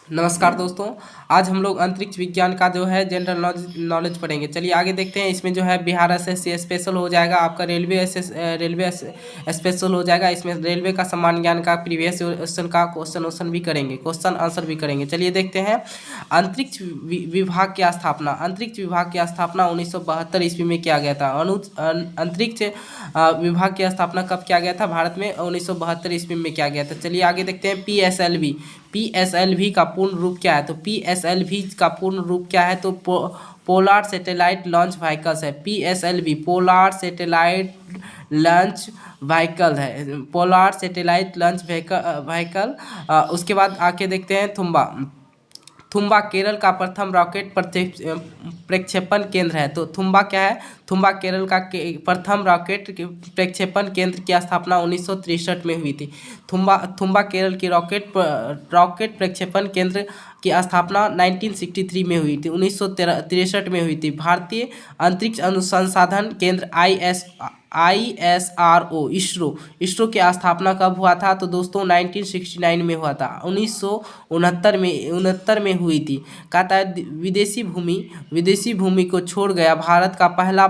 नमस्कार दोस्तों। आज हम लोग अंतरिक्ष विज्ञान का जो है जनरल नॉलेज पढ़ेंगे। चलिए आगे देखते हैं। इसमें जो है बिहार एसएससी स्पेशल हो जाएगा, आपका रेलवे स्पेशल हो जाएगा। इसमें रेलवे का सामान्य ज्ञान का प्रीवियस क्वेश्चन का क्वेश्चन भी करेंगे, क्वेश्चन आंसर भी करेंगे। चलिए देखते हैं। अंतरिक्ष विभाग की स्थापना। अंतरिक्ष विभाग की स्थापना 1972 ईस्वी में किया गया था। अंतरिक्ष विभाग की स्थापना कब किया गया था? भारत में 1972 ईस्वी में किया गया था। चलिए आगे देखते हैं। पीएसएलवी का पूर्ण रूप क्या है? तो पीएसएलवी का पूर्ण रूप क्या है? तो पोलार सैटेलाइट लॉन्च व्हीकल्स है। PSLV polar satellite launch vehicle है। Polar satellite launch vehicle. उसके बाद आके देखते हैं थुम्बा। थुम्बा केरल का प्रथम रॉकेट प्रक्षेपण केंद्र है। तो थुम्बा क्या है? थुम्बा केरल का प्रथम रॉकेट प्रक्षेपण केंद्र की स्थापना 1963 में हुई थी। थुम्बा केरल की रॉकेट प्रक्षेपण केंद्र की स्थापना 1963 में हुई थी, 1963 में हुई थी। भारतीय अंतरिक्ष अनुसंधान केंद्र ISRO इसरो की स्थापना कब हुआ था? तो दोस्तों 1969 में हुआ था, 1969 में हुई थी। कहता है विदेशी भूमि को छोड़ गया भारत का पहला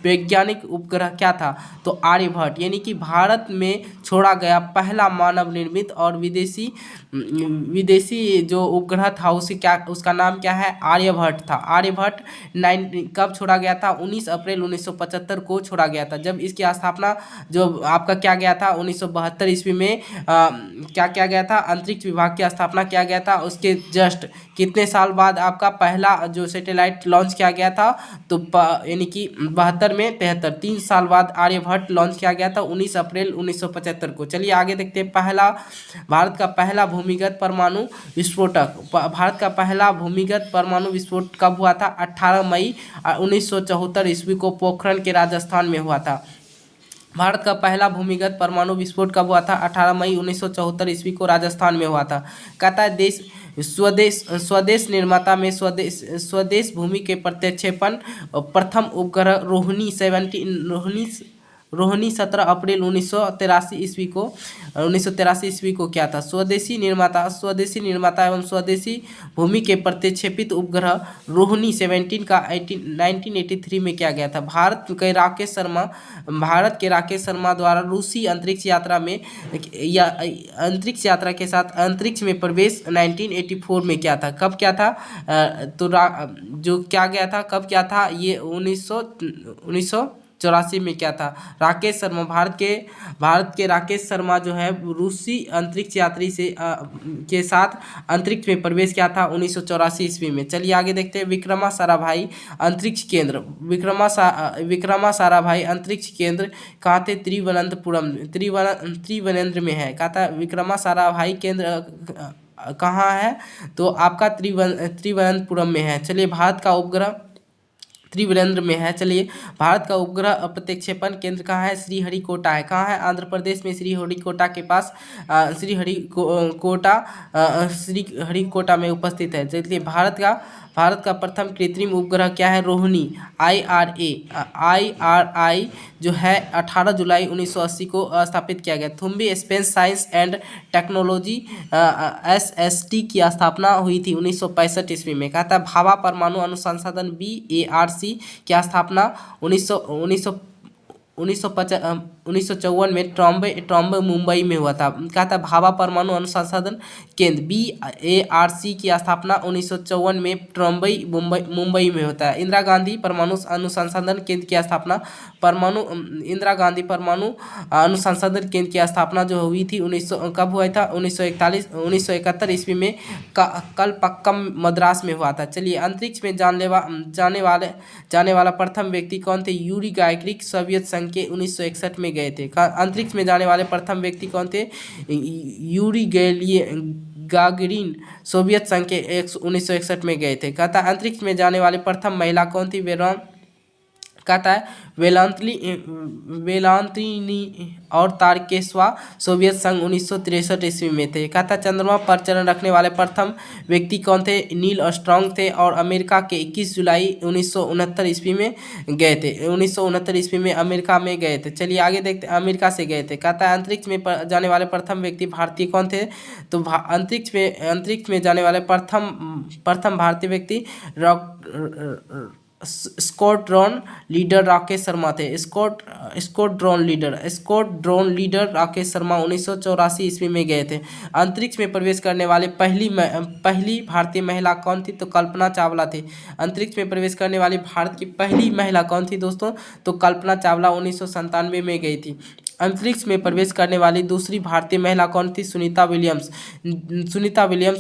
वैज्ञानिक उपग्रह क्या था? तो आर्यभट्ट, यानी कि भारत में छोड़ा गया पहला मानव निर्मित और विदेशी जो उपग्रह था उसका नाम क्या है? आर्यभट्ट था। आर्यभट्ट कब छोड़ा गया था? 19 अप्रैल 1975 को छोड़ा गया था। जब इसकी स्थापना जो आपका क्या गया था 1972 ईस्वी में क्या किया गया था? अंतरिक्ष विभाग की स्थापना किया गया था। उसके जस्ट कितने साल बाद आपका पहला जो सैटेलाइट लॉन्च किया गया था? तो यानी कि 3 साल बाद आर्यभट्ट लॉन्च किया गया था 19 अप्रैल 1975 को। चलिए आगे देखते हैं। भारत का पहला भूमिगत परमाणु विस्फोटक। भारत का पहला भूमिगत परमाणु विस्फोट कब हुआ था? 18 मई 1974 ईस्वी को पोखरण के राजस्थान में हुआ था। भारत का पहला भूमिगत परमाणु विस्फोट कब हुआ था? 18 मई 1974 ईस्वी को राजस्थान में हुआ था। कहता है स्वदेश निर्माता में स्वदेश भूमि के प्रक्षेपण प्रथम उपग्रह रोहिणी 17 अप्रैल 1983 ईस्वी को क्या था? स्वदेशी निर्माता एवं स्वदेशी भूमि के प्रक्षेपित उपग्रह रोहिणी 17 का 1983 में किया गया था। भारत के राकेश शर्मा द्वारा रूसी अंतरिक्ष यात्रा के साथ अंतरिक्ष में प्रवेश 1984 में किया था। कब क्या था? जो क्या गया था, कब क्या था? ये 1984 में क्या था? राकेश शर्मा, भारत के राकेश शर्मा जो है रूसी अंतरिक्ष यात्री के साथ अंतरिक्ष में प्रवेश किया था 1984 ईस्वी में। चलिए आगे देखते हैं। विक्रमा साराभाई अंतरिक्ष केंद्र। विक्रमा साराभाई अंतरिक्ष केंद्र कहाँ थे? त्रिवेंद्र में है। कहा था विक्रमा साराभाई केंद्र कहाँ है? तो आपका त्रिवेंद्रपुरम में है। चलिए भारत का उपग्रह त्रिवेंद्र में है। चलिए भारत का उपग्रह प्रक्षेपण केंद्र कहाँ है? श्रीहरिकोटा है। कहाँ है? आंध्र प्रदेश में श्रीहरिकोटा के पास श्रीहरिकोटा में उपस्थित है। चलिए भारत का प्रथम कृत्रिम उपग्रह क्या है? रोहिणी IRI जो है 18 जुलाई 1980 को स्थापित किया गया। Thumba space science and technology SST की स्थापना हुई थी 1965 ईस्वी में। कहता है भाभा परमाणु अनुसंधान BARC की स्थापना 1954 में ट्रॉम्बे मुंबई में हुआ था। कहा था भाभा परमाणु अनुसंधान केंद्र BARC की स्थापना 1954 में ट्रॉम्बे मुंबई में होता है। इंदिरा गांधी परमाणु अनुसंधान केंद्र की स्थापना इंदिरा गांधी परमाणु अनुसंधान केंद्र की स्थापना जो हुई थी कब हुआ था? 1971 ईस्वी में कलपक्कम मद्रास में हुआ था। चलिए अंतरिक्ष में जाने वाला प्रथम व्यक्ति कौन थे? यूरी गागारिन सोवियत संघ के 1961 में गए थे। अंतरिक्ष में जाने वाले प्रथम व्यक्ति कौन थे? यूरी गागारिन सोवियत संघ के 1961 में गए थे। कहता अंतरिक्ष में जाने वाली प्रथम महिला कौन थी? कहता है वेलांतिनी और तारकेस्वा सोवियत संघ 1963 ईस्वी में थे। कहता है चंद्रमा पर चरण रखने वाले प्रथम व्यक्ति कौन थे? नील आर्मस्ट्रांग थे और अमेरिका के 21 जुलाई 1969 ईस्वी में गए थे। 1969 ईस्वी में अमेरिका में गए थे। चलिए आगे देखते, अमेरिका से गए थे। कहता है अंतरिक्ष में जाने वाले प्रथम व्यक्ति भारतीय कौन थे? तो अंतरिक्ष में जाने वाले प्रथम भारतीय व्यक्ति स्क्वाड्रन लीडर राकेश शर्मा थे। स्क्वाड्रन लीडर राकेश शर्मा 1984 ईस्वी में गए थे। अंतरिक्ष में प्रवेश करने वाली पहली भारतीय महिला कौन थी? तो कल्पना चावला थी। अंतरिक्ष में प्रवेश करने वाली भारत की पहली महिला कौन थी दोस्तों? तो कल्पना चावला 1997 में गई थी। अंतरिक्ष में प्रवेश करने वाली दूसरी भारतीय महिला कौन थी? सुनीता विलियम्स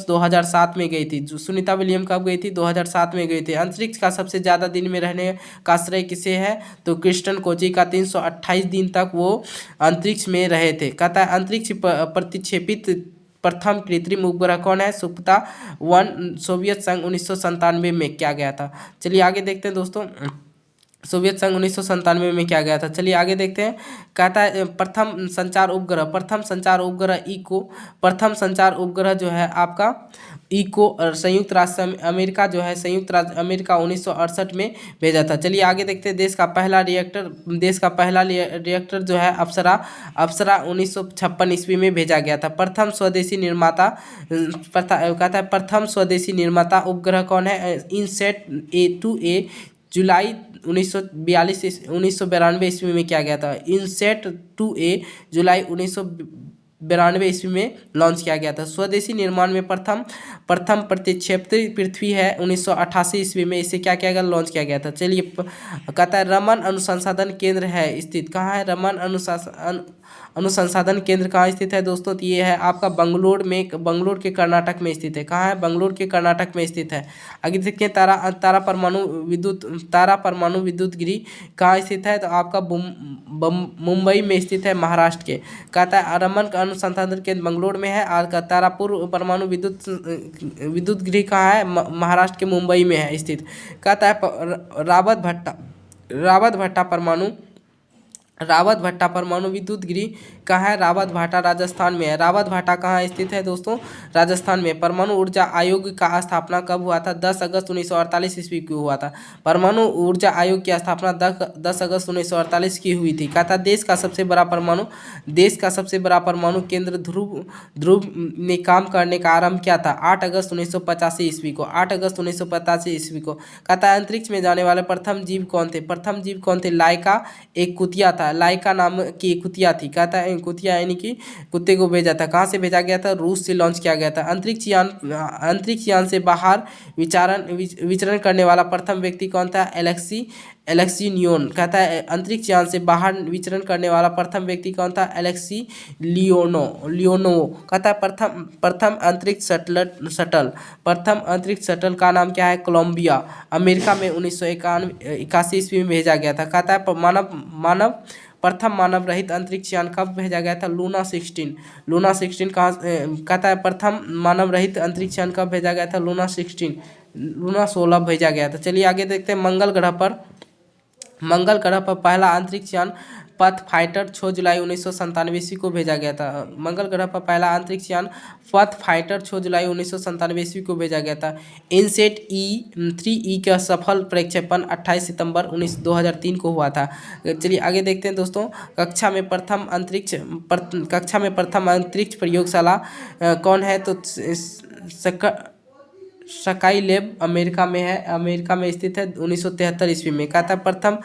2007 में गई थी। सुनीता विलियम्स कब गई थी? 2007 में गई थी। अंतरिक्ष का सबसे ज़्यादा दिन में रहने का श्रेय किसे है? तो क्रिस्टन कोची का 328 दिन तक वो अंतरिक्ष में रहे थे। कहता है अंतरिक्ष प्रतिक्षेपित प्रथम कृत्रिम उपग्रह कौन है? सुपता-1 सोवियत संघ 1997 में किया गया था। चलिए आगे देखते हैं दोस्तों, सोवियत संघ 1997 में किया गया था। चलिए आगे देखते हैं। कहता है प्रथम संचार उपग्रह जो है आपका इको संयुक्त राष्ट्र अमेरिका जो है संयुक्त राज्य अमेरिका 1968 में भेजा था। चलिए आगे देखते हैं। देश का पहला रिएक्टर जो है अप्सरा 1956 ईस्वी में भेजा गया था। प्रथम स्वदेशी निर्माता उपग्रह कौन है? इनसेट A2A जुलाई 1992 ईस्वी में किया गया था। इनसेट 2A जुलाई 1992 ईस्वी में लॉन्च किया गया था। स्वदेशी निर्माण में प्रथम प्रक्षेपित पृथ्वी है 1988 ईस्वी में, इसे क्या किया गया? लॉन्च किया गया था। चलिए कहता है रमन अनुसंधान केंद्र है स्थित कहाँ है? रमन अनुसंधान केंद्र कहाँ स्थित है दोस्तों? तो ये है आपका बंगलोर के कर्नाटक में स्थित है। कहाँ है? बंगलोर के कर्नाटक में स्थित है। आगे देखिए तारा परमाणु विद्युत गृह कहाँ स्थित है? तो आपका मुंबई में स्थित है, महाराष्ट्र के। कहता है रमन अनुसंधान केंद्र बंगलोर में है और तारापुर परमाणु विद्युत गृह कहाँ है? महाराष्ट्र के मुंबई में है स्थित। कहता है रावत भट्टा परमाणु विद्युत गृह कहाँ है? रावत भाटा राजस्थान में है। रावत भाटा कहाँ स्थित है दोस्तों? राजस्थान में। परमाणु ऊर्जा आयोग का स्थापना कब हुआ था? 10 अगस्त 1948 ईस्वी को हुआ था। परमाणु ऊर्जा आयोग की स्थापना 10 अगस्त 1948 की हुई थी। कहता देश का सबसे बड़ा परमाणु केंद्र ध्रुव में काम करने का आरंभ किया था 8 अगस्त 1985 ईस्वी को। 8 अगस्त 1985 ईस्वी को। कहता है अंतरिक्ष में जाने वाले प्रथम जीव कौन थे? लाइका एक कुतिया था। लाइका नाम की कुतिया थी। कहता है कुतिया यानी कि कुत्ते को भेजा था। कहाँ से भेजा गया था? रूस से लॉन्च किया गया था। अंतरिक्ष यान से बाहर विचरण करने वाला प्रथम व्यक्ति कौन था? एलेक्सी नियोन। कहता है अंतरिक्ष यान से बाहर विचरण करने वाला प्रथम व्यक्ति कौन था? Alexei Leonov. कहता है प्रथम अंतरिक्ष शटल का नाम क्या है? कोलंबिया। अमेरिका में 1981 ईस्वी में भेजा गया था। कहता है प्रथम मानव रहित अंतरिक्ष यान कब भेजा गया था? लूना 16 कहाँ? कहता है प्रथम मानव रहित अंतरिक्ष यान कब भेजा गया था? लूना 16 भेजा गया था। चलिए आगे देखते हैं। मंगल ग्रह पर पहला अंतरिक्ष यान पाथफाइंडर 6 जुलाई 1997 ईस्वी को भेजा गया था। मंगल ग्रह पर पहला अंतरिक्ष यान पाथफाइंडर 6 जुलाई 1997 ईस्वी को भेजा गया था। इनसेट E3E का सफल प्रक्षेपण 28 सितंबर 2003 को हुआ था। चलिए आगे देखते हैं दोस्तों। कक्षा में प्रथम अंतरिक्ष प्रयोगशाला कौन है? तो स्काई लैब अमेरिका में स्थित है 1973 ईस्वी में। कहता है प्रथम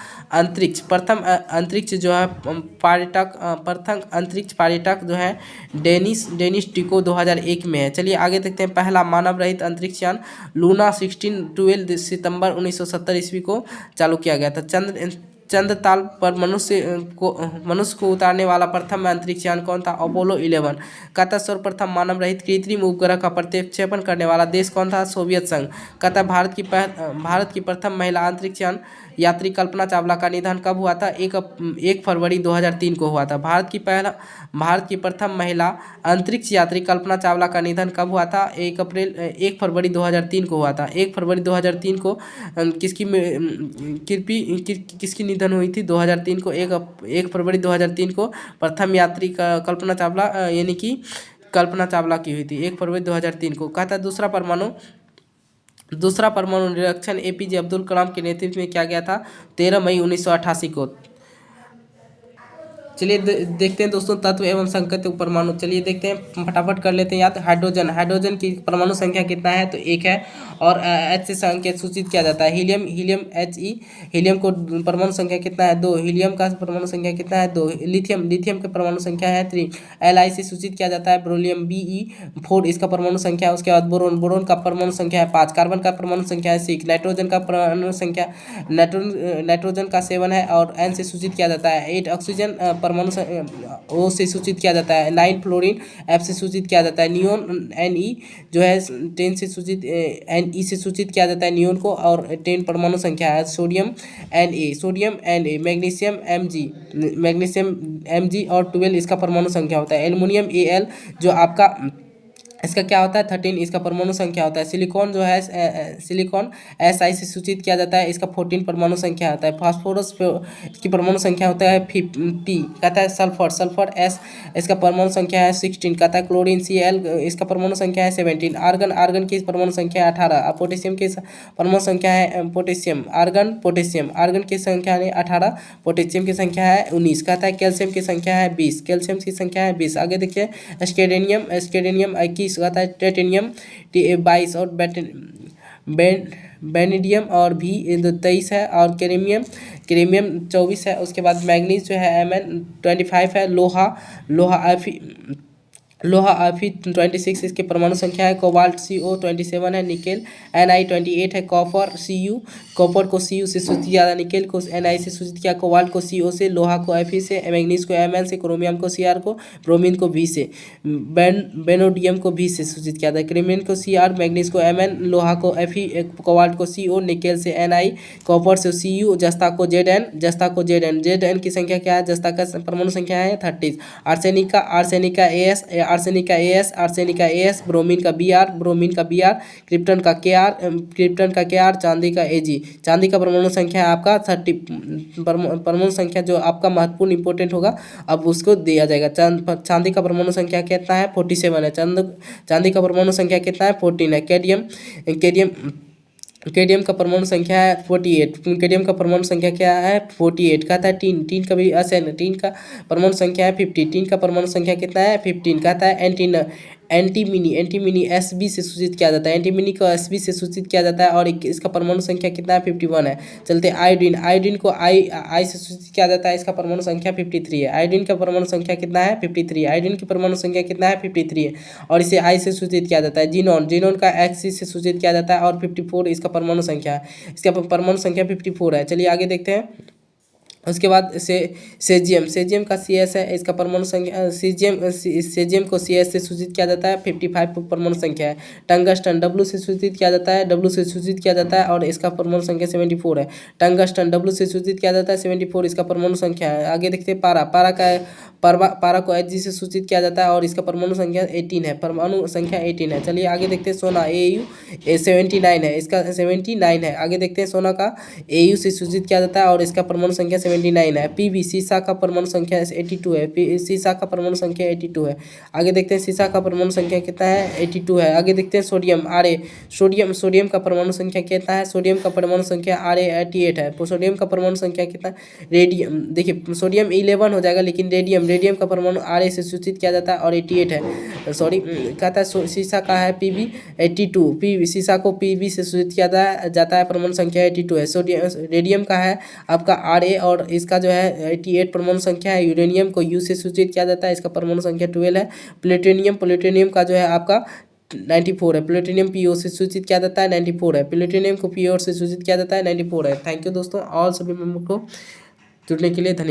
अंतरिक्ष जो है प्रथम अंतरिक्ष पर्यटक जो है डेनिस टिको 2001 में है। चलिए आगे देखते हैं। पहला मानव रहित अंतरिक्ष यान लूना 12 सितंबर 1970 ईस्वी को चालू किया गया था। चंद्रताल पर मनुष्य को उतारने वाला प्रथम अंतरिक्ष यान कौन था? अपोलो 11। कहता सर्वप्रथम मानव रहित कृत्रिम उपग्रह का प्रक्षेपण करने वाला देश कौन था? सोवियत संघ। कहता भारत की प्रथम महिला अंतरिक्ष यात्री कल्पना चावला का निधन कब हुआ था? 1 फरवरी 2003 को हुआ था। भारत की प्रथम महिला अंतरिक्ष यात्री कल्पना चावला का निधन कब हुआ था? 1 फरवरी 2003 को हुआ था। 1 फरवरी 2003 को किसकी निधन हुई थी? 2003 को 1 फरवरी 2003 को प्रथम यात्री कल्पना चावला यानी कि कल्पना चावला की हुई थी 1 फरवरी 2003 को। कहा था दूसरा परमाणु निरीक्षण एपीजे अब्दुल कलाम के नेतृत्व में किया गया था 13 मई 1988 को। चलिए देखते हैं दोस्तों तत्व एवं संकेत परमाणु। चलिए देखते हैं, फटाफट कर लेते हैं याद। हाइड्रोजन की परमाणु संख्या कितना है? तो 1 है और H से संकेत सूचित किया जाता है। हीलियम हीलियम को परमाणु संख्या कितना है? 2। हीलियम का परमाणु संख्या कितना है? 2। लिथियम की परमाणु संख्या है 3। Li से सूचित किया जाता है बेरिलियम Be4 इसका परमाणु संख्या है। उसके बाद बोरोन का परमाणु संख्या है 5। कार्बन का परमाणु संख्या है 6। नाइट्रोजन का परमाणु संख्या नाइट्रोजन का 7 है और N से सूचित किया जाता है 8। ऑक्सीजन परमाणु O से सूचित किया जाता है 9। फ्लोरीन F से सूचित किया जाता है। नियोन Ne जो है 10 से सूचित Ne से सूचित किया जाता है नियोन को और 10 परमाणु संख्या है। सोडियम Na मैग्नीशियम Mg और 12 इसका परमाणु संख्या होता है। एल्युमिनियम Al जो आपका इसका क्या होता है? 13 इसका परमाणु संख्या होता है। सिलिकॉन जो है सिलिकॉन Si से सूचित किया जाता है, इसका 14 परमाणु संख्या होता है। फास्फोरस इसकी परमाणु संख्या होता है P। कहता है सल्फर S इसका परमाणु संख्या है 16। कहता है क्लोरीन Cl इसका परमाणु संख्या है 17। आर्गन की परमाणु संख्या है 18। पोटेशियम की परमाणु संख्या है आर्गन की संख्या है 18, पोटेशियम की संख्या है 19। कहता है कैल्शियम की संख्या है 20। आगे देखिए स्केडेनियम 21 कहता है। टाइटेनियम 22 और बेनेडियम और भी 23 है और क्रीमियम 24 है। उसके बाद मैग्नीज जो है Mn 25 है। लोहा Fe 26 इसकी परमाणु संख्या है। कोबाल्ट Co 27 है। निकेल Ni 28 है। कॉपर को Cu से सूचित किया, निकेल को Ni से सूचित किया, कोबाल्ट को Co से, लोहा को Fe से, मैग्नीज को Mn से, क्रोमियम को Cr को, ब्रोमीन को V से, बेनोडियम को V से सूचित किया था। क्रीमियम को Cr, मैग्नीज को Mn, लोहा को Fe, कोबाल्ट को Co, निकेल से Ni, कॉपर से Cu, जस्ता को Zn की संख्या क्या है? जस्ता का परमाणु संख्या है 30। आर्सेनिका AS, ब्रोमीन का Br, क्रिप्टन का Kr, चांदी का Ag। चांदी का परमाणु संख्या है आपका 30। परमाणु संख्या जो आपका महत्वपूर्ण इंपॉर्टेंट होगा अब उसको दिया जाएगा। चांदी का परमाणु संख्या कितना है? 47 है। चांदी का परमाणु संख्या कितना है? 14 है। केडियम का परमाणु संख्या है 48। केडियम का परमाणु संख्या क्या है? 48। कहता है टीन का भी टीन का परमाणु संख्या है 50। टीन का परमाणु संख्या कितना है? 15। कहता है एंटीमिनी Sb से सूचित किया जाता है। एंटीमिनी को Sb से सूचित किया जाता है और इसका परमाणु संख्या कितना है? 51 है। चलते आयोडीन को I से सूचित किया जाता है, इसका परमाणु संख्या 53 है। आयोडीन का परमाणु संख्या कितना है? 53। आयोडीन की परमाणु संख्या कितना है? 53 है और इसे I से सूचित किया जाता है। जीनोन का X से सूचित किया जाता है और 54 इसका परमाणु संख्या है। इसका परमाणु संख्या 54 है। चलिए आगे देखते हैं। उसके बाद सेजियम का CS है, इसका परमाणु संख्या सेजियम को CS से सूचित किया जाता है, 55 परमाणु संख्या है। टंगस्टन W से सूचित किया जाता है और इसका परमाणु संख्या 74 है। टंगस्टन W से सूचित किया जाता है 74 इसका परमाणु संख्या है। आगे देखते हैं पारा को Hg से सूचित किया जाता है और इसका परमाणु संख्या 18 है। परमाणु संख्या 18 है। चलिए आगे देखते हैं सोना Au 79 है, इसका 79 है। आगे देखते हैं सोना का Au से सूचित किया जाता है और इसका परमाणु संख्या 79 है। Pb सीसा का परमाणु संख्या 82 है। सीसा का परमाणु संख्या 82 है। आगे देखते हैं सीसा का परमाणु संख्या कितना है? 82 है। आगे देखते हैं सोडियम Ra सोडियम का परमाणु संख्या कितना है? सोडियम का परमाणु संख्या Ra 88 है। सोडियम का परमाणु संख्या कितना? रेडियम देखिए सोडियम 11 हो जाएगा लेकिन रेडियम का परमाणु Ra से सूचित किया जाता है और 88 है। सॉरी कहता है सीसा का है Pb 82। सीसा को Pb से सूचित किया जाता है, परमाणु संख्या 82 है। रेडियम का है आपका Ra और इसका जो है 88 परमाणु संख्या है। यूरेनियम को U से सूचित किया जाता है, इसका परमाणु संख्या 12 है। प्लेटोनियम का जो है आपका 94 है। प्लेटोनियम PO से सूचित किया जाता है 94 है। प्लेटोनियम को PO से सूचित किया जाता है 94 है। थैंक यू दोस्तों, और सभी मेंबर को जुड़ने के लिए धन्यवाद।